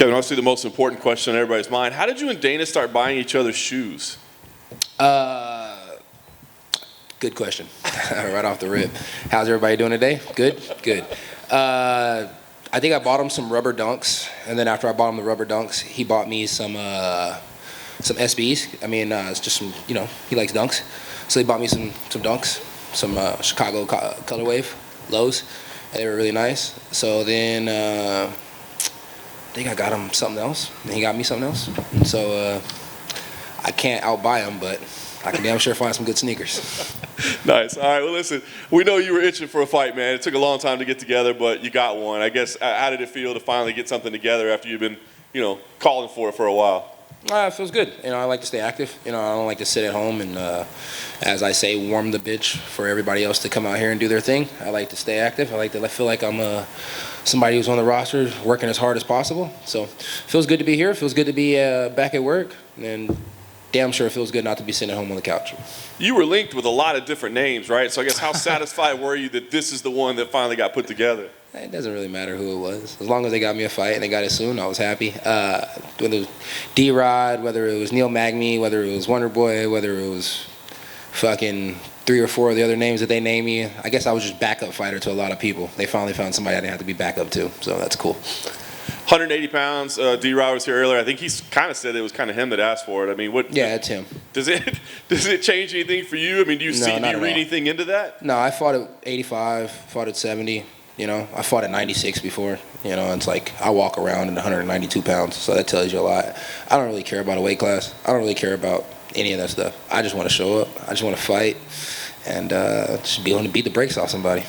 Kevin, obviously the most important question on everybody's mind. How did you and Dana start buying each other's shoes? Good question. Right off the rip. How's everybody doing today? Good? Good. I think I bought him some rubber dunks, and then after I bought him the rubber dunks, he bought me some SBs. I mean, it's just some, you know, he likes dunks. So he bought me some dunks, some Chicago Color Wave lows. They were really nice. So then I think I got him something else, and he got me something else. And so I can't outbuy him, but I can damn sure find some good sneakers. Nice. All right, well, listen, we know you were itching for a fight, man. It took a long time to get together, but you got one. I guess, how did it feel to finally get something together after you've been, you know, calling for it for a while? It feels good. You know, I like to stay active. You know, I don't like to sit at home and, as I say, warm the bitch for everybody else to come out here and do their thing. I like to stay active. I like to feel like I'm somebody who's on the roster working as hard as possible. So it feels good to be here. It feels good to be back at work. And damn sure it feels good not to be sitting at home on the couch. You were linked with a lot of different names, right? So I guess how satisfied were you that this is the one that finally got put together? It doesn't really matter who it was. As long as they got me a fight and they got it soon, I was happy. Whether it was D-Rod, whether it was Neil Magny, whether it was Wonder Boy, whether it was fucking 3 or 4 of the other names that they named me, I guess I was just backup fighter to a lot of people. They finally found somebody I didn't have to be backup to, so that's cool. 180 pounds. D-Rod was here earlier. I think he's kind of said it was kind of him that asked for it. I mean, what? Yeah, it's him. Does it change anything for you? I mean, do you read anything into that? No, I fought at 85, fought at 70. You know, I fought at 96 before. You know, it's like I walk around at 192 pounds, so that tells you a lot. I don't really care about a weight class. I don't really care about any of that stuff. I just want to show up. I just want to fight and just be able to beat the brakes off somebody.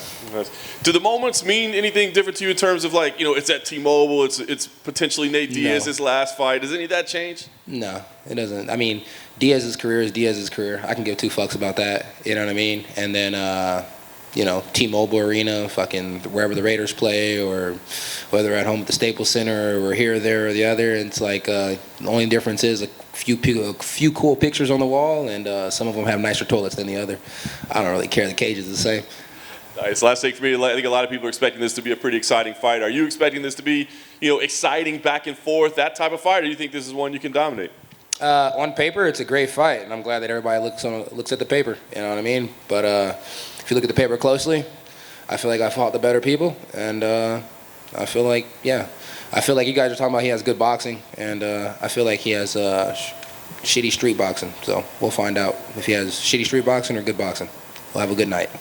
Do the moments mean anything different to you in terms of, like, you know, it's at T-Mobile, it's potentially Nate Diaz's last fight? Does any of that change? No, it doesn't. I mean, Diaz's career is Diaz's career. I can give 2 fucks about that. You know what I mean? And then, you know, T-Mobile Arena, fucking wherever the Raiders play, or whether they're at home at the Staples Center or here, there, or the other. It's like the only difference is a few cool pictures on the wall, and some of them have nicer toilets than the other. I don't really care. The cage is the same. Nice. Last thing for me, I think a lot of people are expecting this to be a pretty exciting fight. Are you expecting this to be, you know, exciting back and forth, that type of fight, or do you think this is one you can dominate? On paper, it's a great fight, and I'm glad that everybody looks at the paper. You know what I mean? But if you look at the paper closely, I feel like I fought the better people, and I feel like, I feel like you guys are talking about he has good boxing, and I feel like he has shitty street boxing. So we'll find out if he has shitty street boxing or good boxing. We'll have a good night.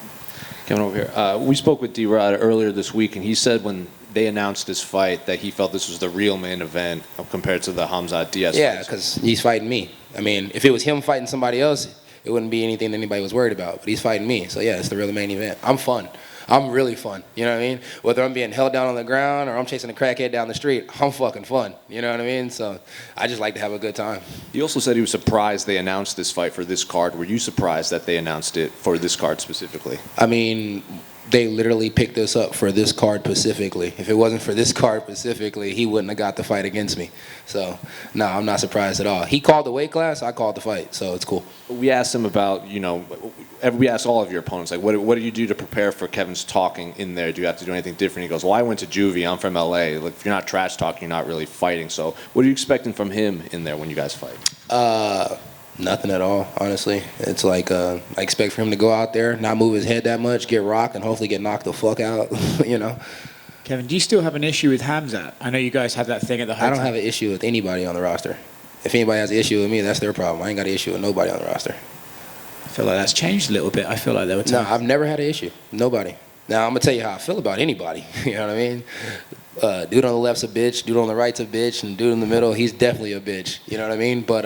Coming over here. We spoke with D-Rod earlier this week, and he said when they announced this fight that he felt this was the real main event compared to the Hamzat Diaz fight. Yeah, because he's fighting me. I mean, if it was him fighting somebody else, it wouldn't be anything that anybody was worried about. But he's fighting me, so yeah, it's the real main event. I'm fun. I'm really fun. You know what I mean? Whether I'm being held down on the ground or I'm chasing a crackhead down the street, I'm fucking fun. You know what I mean? So I just like to have a good time. He also said he was surprised they announced this fight for this card. Were you surprised that they announced it for this card specifically? I mean, they literally picked us up for this card specifically. If it wasn't for this card specifically, he wouldn't have got the fight against me. So, no, I'm not surprised at all. He called the weight class, I called the fight, so it's cool. We asked him about, you know, we asked all of your opponents, like, what do you do to prepare for Kevin's talking in there? Do you have to do anything different? He goes, well, I went to juvie. I'm from L.A. Like, if you're not trash talking, you're not really fighting. So what are you expecting from him in there when you guys fight? Nothing at all, honestly. It's like I expect for him to go out there, not move his head that much, get rocked, and hopefully get knocked the fuck out, you know? Kevin, do you still have an issue with Hamzat? I know you guys had that thing at the hotel. I don't have an issue with anybody on the roster. If anybody has an issue with me, that's their problem. I ain't got an issue with nobody on the roster. I feel like that's changed a little bit. I feel like there were times. No, I've never had an issue. Nobody. Now, I'm going to tell you how I feel about anybody. You know what I mean? Dude on the left's a bitch, dude on the right's a bitch, and dude in the middle, he's definitely a bitch. You know what I mean? But,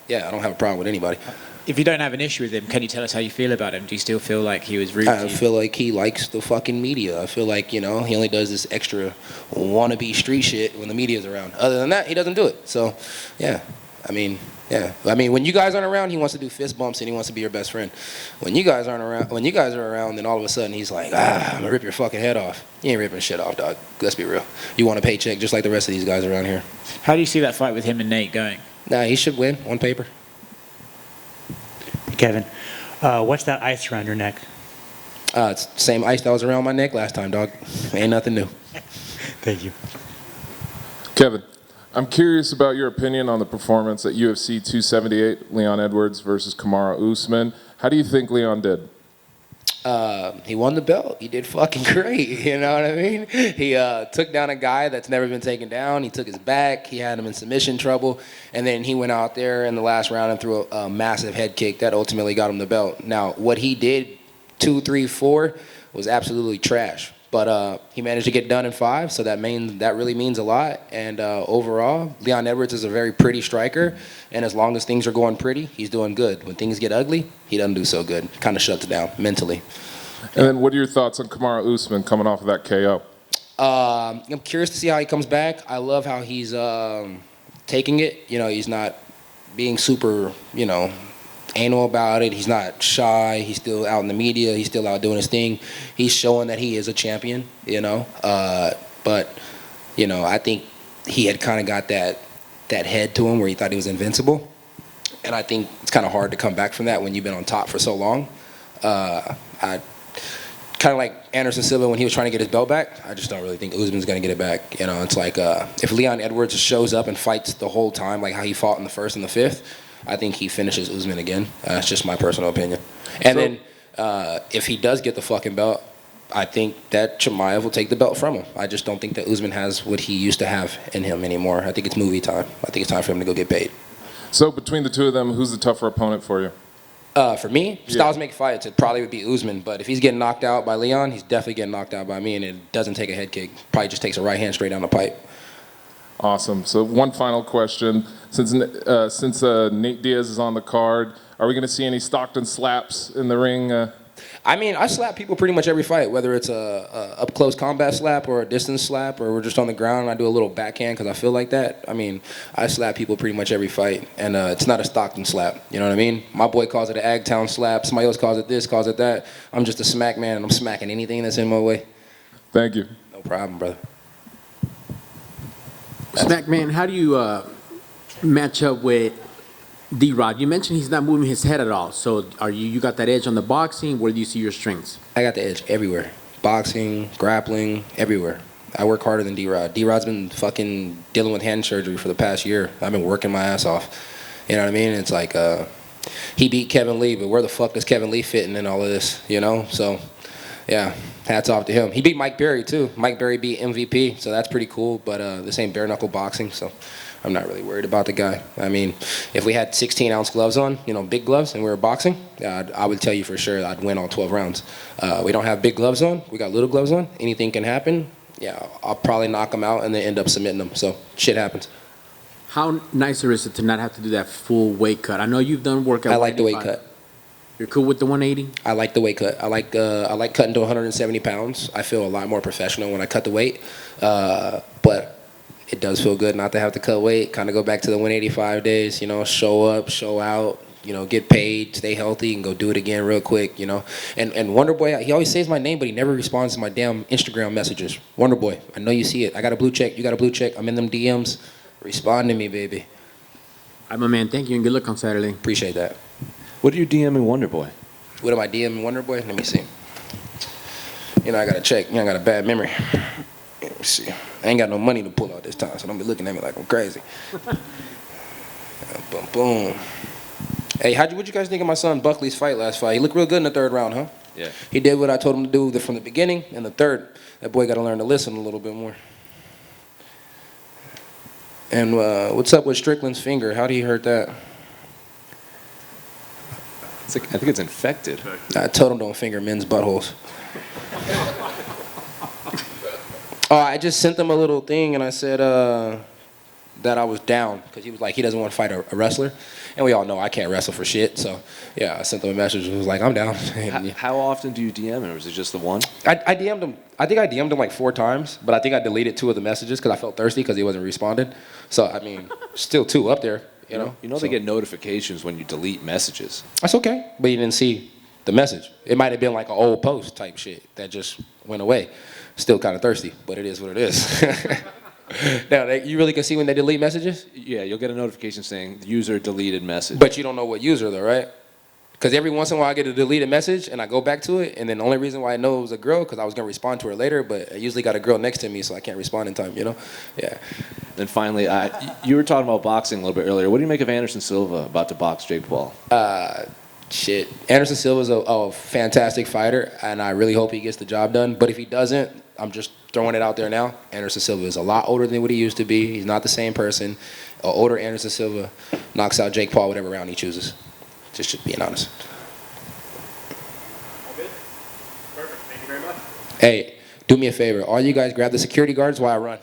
yeah, I don't have a problem with anybody. If you don't have an issue with him, can you tell us how you feel about him? Do you still feel like he was rude to you? I feel like he likes the fucking media. I feel like, you know, he only does this extra wannabe street shit when the media's around. Other than that, he doesn't do it. So, yeah. I mean, when you guys aren't around, he wants to do fist bumps and he wants to be your best friend. When you guys are around, then all of a sudden he's like, I'm gonna rip your fucking head off. You ain't ripping shit off, dog. Let's be real. You want a paycheck just like the rest of these guys around here. How do you see that fight with him and Nate going? Nah, he should win on paper. Kevin, what's that ice around your neck? It's the same ice that was around my neck last time, dog. Ain't nothing new. Thank you. Kevin, I'm curious about your opinion on the performance at UFC 278, Leon Edwards versus Kamaru Usman. How do you think Leon did? He won the belt. He did fucking great. You know what I mean? He took down a guy that's never been taken down. He took his back. He had him in submission trouble. And then he went out there in the last round and threw a massive head kick that ultimately got him the belt. Now, what he did 2, 3, 4 was absolutely trash. But he managed to get done in 5, so that really means a lot. And overall, Leon Edwards is a very pretty striker. And as long as things are going pretty, he's doing good. When things get ugly, he doesn't do so good. Kind of shuts down mentally. And then what are your thoughts on Kamaru Usman coming off of that KO? I'm curious to see how he comes back. I love how he's taking it. You know, he's not being super, anal about it. He's not shy. He's still out in the media. He's still out doing his thing. He's showing that he is a champion, But, I think he had kind of got that head to him where he thought he was invincible. And I think it's kind of hard to come back from that when you've been on top for so long. I kind of like Anderson Silva when he was trying to get his belt back. I just don't really think Usman's going to get it back. It's like if Leon Edwards shows up and fights the whole time, like how he fought in the 1st and the 5th, I think he finishes Usman again. That's just my personal opinion. And then if he does get the fucking belt, I think that Chimaev will take the belt from him. I just don't think that Usman has what he used to have in him anymore. I think it's movie time. I think it's time for him to go get paid. So between the two of them, who's the tougher opponent for you? For me, styles make fights. It probably would be Usman. But if he's getting knocked out by Leon, he's definitely getting knocked out by me, and it doesn't take a head kick. Probably just takes a right hand straight down the pipe. Awesome. So one final question. Since Nate Diaz is on the card, are we going to see any Stockton slaps in the ring? I slap people pretty much every fight, whether it's a up-close combat slap or a distance slap, or we're just on the ground and I do a little backhand because I feel like that. I slap people pretty much every fight, and it's not a Stockton slap. You know what I mean? My boy calls it an Agtown slap. Somebody else calls it this, calls it that. I'm just a smack man, and I'm smacking anything that's in my way. Thank you. No problem, brother. Smackman, how do you match up with D-Rod? You mentioned he's not moving his head at all. So you got that edge on the boxing? Where do you see your strengths? I got the edge everywhere. Boxing, grappling, everywhere. I work harder than D-Rod. D-Rod's been fucking dealing with hand surgery for the past year. I've been working my ass off. You know what I mean? It's like he beat Kevin Lee, but where the fuck does Kevin Lee fit in all of this? So, yeah, hats off to him. He beat Mike Berry, too. Mike Berry beat MVP, so that's pretty cool. But this ain't bare-knuckle boxing, so I'm not really worried about the guy. If we had 16-ounce gloves on, big gloves, and we were boxing, I would tell you for sure I'd win all 12 rounds. We don't have big gloves on. We got little gloves on. Anything can happen. Yeah, I'll probably knock them out and then end up submitting them. So shit happens. How nicer is it to not have to do that full weight cut? I know you've done work at I like the weight 185. cut. You're cool with the 180? I like the weight cut. I like cutting to 170 pounds. I feel a lot more professional when I cut the weight. But it does feel good not to have to cut weight. Kind of go back to the 185 days. Show up, show out. Get paid, stay healthy, and go do it again real quick. And Wonder Boy, he always says my name, but he never responds to my damn Instagram messages. Wonder Boy, I know you see it. I got a blue check. You got a blue check. I'm in them DMs. Respond to me, baby. All right, my man. Thank you, and good luck on Saturday. Appreciate that. What are you DMing Wonder Boy? What am I DMing Wonder Boy? Let me see. I got to check. I got a bad memory. Let me see. I ain't got no money to pull out this time, so don't be looking at me like I'm crazy. Boom, boom. Hey, what'd you guys think of my son Buckley's last fight? He looked real good in the 3rd round, huh? Yeah. He did what I told him to do from the beginning. In the 3rd, that boy got to learn to listen a little bit more. And what's up with Strickland's finger? How did he hurt that? I think it's infected. I told him don't finger men's buttholes. Oh, I just sent him a little thing, and I said that I was down because he was like he doesn't want to fight a wrestler, and we all know I can't wrestle for shit. So yeah, I sent him a message. It was like I'm down. How often do you DM him, or is it just the one? I DM'd him. I think I DM'd him like 4 times, but I think I deleted 2 of the messages because I felt thirsty because he wasn't responding. So still 2 up there. They get notifications when you delete messages. That's okay, but you didn't see the message. It might have been like an old post type shit that just went away. Still kind of thirsty, but it is what it is. Now, you really can see when they delete messages? Yeah, you'll get a notification saying user deleted message. But you don't know what user though, right? Because every once in a while I get a deleted message and I go back to it, and then the only reason why I know it was a girl because I was gonna respond to her later, but I usually got a girl next to me, so I can't respond in time. You know? Yeah. Then finally, you were talking about boxing a little bit earlier. What do you make of Anderson Silva about to box Jake Paul? Shit. Anderson Silva's a fantastic fighter, and I really hope he gets the job done. But if he doesn't, I'm just throwing it out there now. Anderson Silva is a lot older than what he used to be. He's not the same person. An older Anderson Silva knocks out Jake Paul whatever round he chooses. Just being honest. Perfect. Thank you very much. Hey, do me a favor. All you guys grab the security guards while I run.